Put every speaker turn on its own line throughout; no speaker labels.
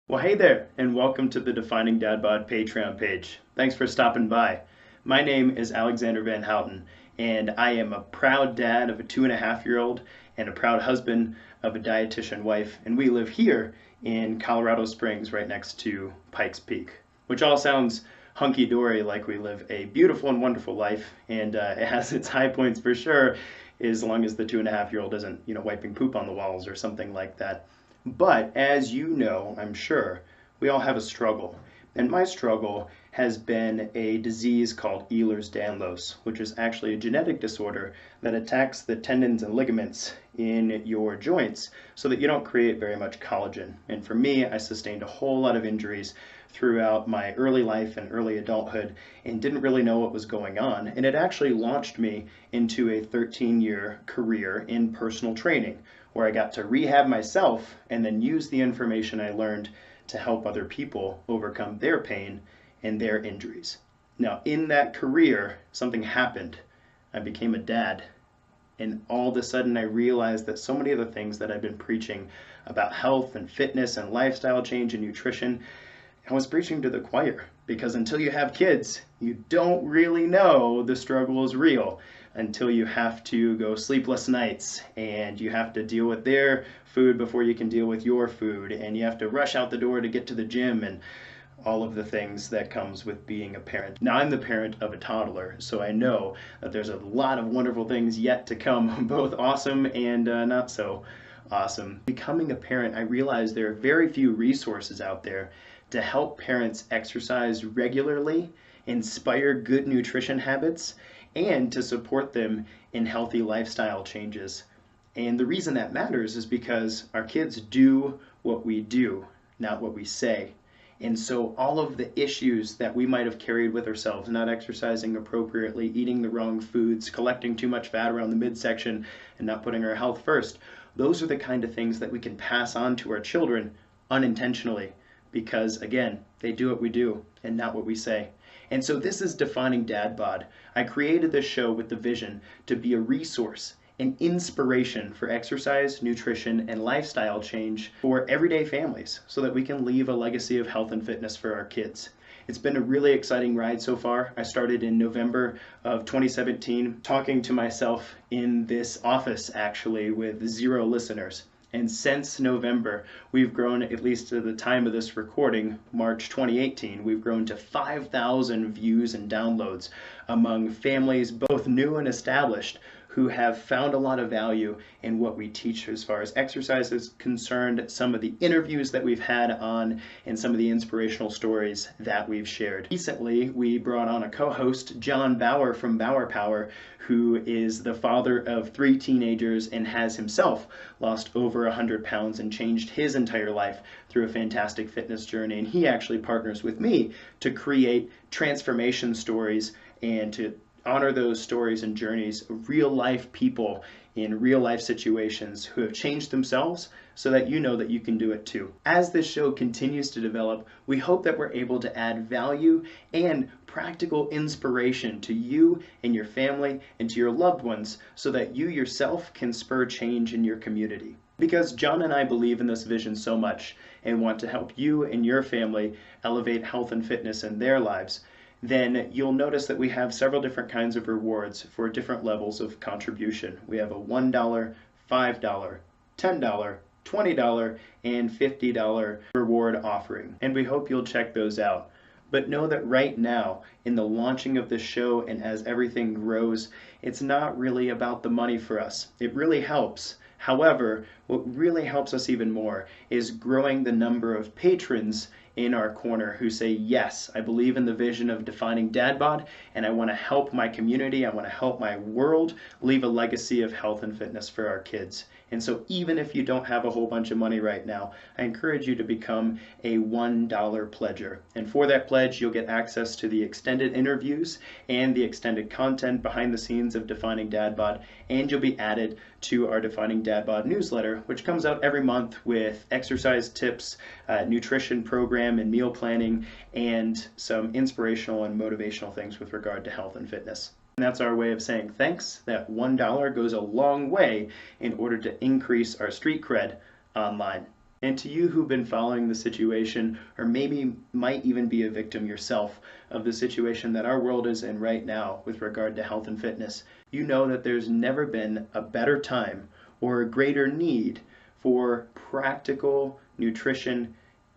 Well, hey there, and welcome to the Defining Dad Bod Patreon page. Thanks for stopping by. My name is Alexander Van Houten, and I am a proud dad of a 2.5-year-old and a proud husband of a dietitian wife, and we live here in Colorado Springs, right next to Pikes Peak, which all sounds hunky-dory, like we live a beautiful and wonderful life, and it has its high points for sure, as long as the 2.5-year-old isn't, wiping poop on the walls or something like that. But as you know, I'm sure, we all have a struggle. And my struggle has been a disease called Ehlers-Danlos, which is actually a genetic disorder that attacks the tendons and ligaments in your joints so that you don't create very much collagen. And for me, I sustained a whole lot of injuries throughout my early life and early adulthood and didn't really know what was going on. And it actually launched me into a 13-year career in personal training, where I got to rehab myself and then use the information I learned to help other people overcome their pain and their injuries. Now, in that career, something happened. I became a dad. And all of a sudden, I realized that so many of the things that I've been preaching about health and fitness and lifestyle change and nutrition, I was preaching to the choir. Because until you have kids, you don't really know the struggle is real until you have to go sleepless nights and you have to deal with their food before you can deal with your food, and you have to rush out the door to get to the gym and all of the things that comes with being a parent. Now, I'm the parent of a toddler, so I know that there's a lot of wonderful things yet to come, both awesome and not so awesome. Becoming a parent, I realized there are very few resources out there to help parents exercise regularly, inspire good nutrition habits, and to support them in healthy lifestyle changes. And the reason that matters is because our kids do what we do, not what we say. And so all of the issues that we might have carried with ourselves, not exercising appropriately, eating the wrong foods, collecting too much fat around the midsection, and not putting our health first, those are the kind of things that we can pass on to our children unintentionally. Because again, they do what we do and not what we say. And so this is Defining Dad Bod. I created this show with the vision to be a resource, an inspiration for exercise, nutrition, and lifestyle change for everyday families so that we can leave a legacy of health and fitness for our kids. It's been a really exciting ride so far. I started in November of 2017 talking to myself in this office actually with 0 listeners. And since November, we've grown, at least at the time of this recording, March 2018, we've grown to 5,000 views and downloads among families, both new and established, who have found a lot of value in what we teach as far as exercise is concerned, some of the interviews that we've had on, and some of the inspirational stories that we've shared. Recently, we brought on a co-host, John Bauer from Bauer Power, who is the father of 3 teenagers and has himself lost over 100 pounds and changed his entire life through a fantastic fitness journey. And he actually partners with me to create transformation stories and to honor those stories and journeys of real life people in real life situations who have changed themselves so that you know that you can do it too. As this show continues to develop, we hope that we're able to add value and practical inspiration to you and your family and to your loved ones so that you yourself can spur change in your community. Because John and I believe in this vision so much and want to help you and your family elevate health and fitness in their lives, then you'll notice that we have several different kinds of rewards for different levels of contribution. We have a $1, $5, $10, $20, and $50 reward offering, and we hope you'll check those out. But know that right now, in the launching of this show and as everything grows, it's not really about the money for us. It really helps. However, what really helps us even more is growing the number of patrons in our corner who say, yes, I believe in the vision of Defining Dad Bod, and I want to help my community, I want to help my world leave a legacy of health and fitness for our kids. And so even if you don't have a whole bunch of money right now, I encourage you to become a $1 pledger. And for that pledge, you'll get access to the extended interviews and the extended content behind the scenes of Defining Dad Bod, and you'll be added to our Defining Dad Bod newsletter, which comes out every month with exercise tips, nutrition program and meal planning, and some inspirational and motivational things with regard to health and fitness. And that's our way of saying thanks. That $1 goes a long way in order to increase our street cred online. And to you who've been following the situation, or maybe might even be a victim yourself of the situation that our world is in right now with regard to health and fitness, you know that there's never been a better time or a greater need for practical nutrition,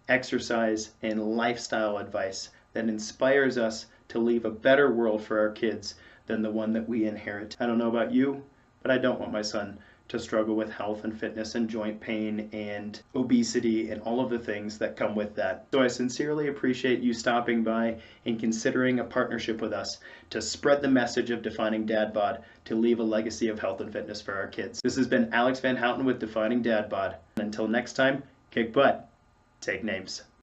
exercise, and lifestyle advice that inspires us to leave a better world for our kids than the one that we inherit. I don't know about you, but I don't want my son to struggle with health and fitness and joint pain and obesity and all of the things that come with that. So I sincerely appreciate you stopping by and considering a partnership with us to spread the message of Defining Dad Bod to leave a legacy of health and fitness for our kids. This has been Alex Van Houten with Defining Dad Bod. Until next time, kick butt, take names.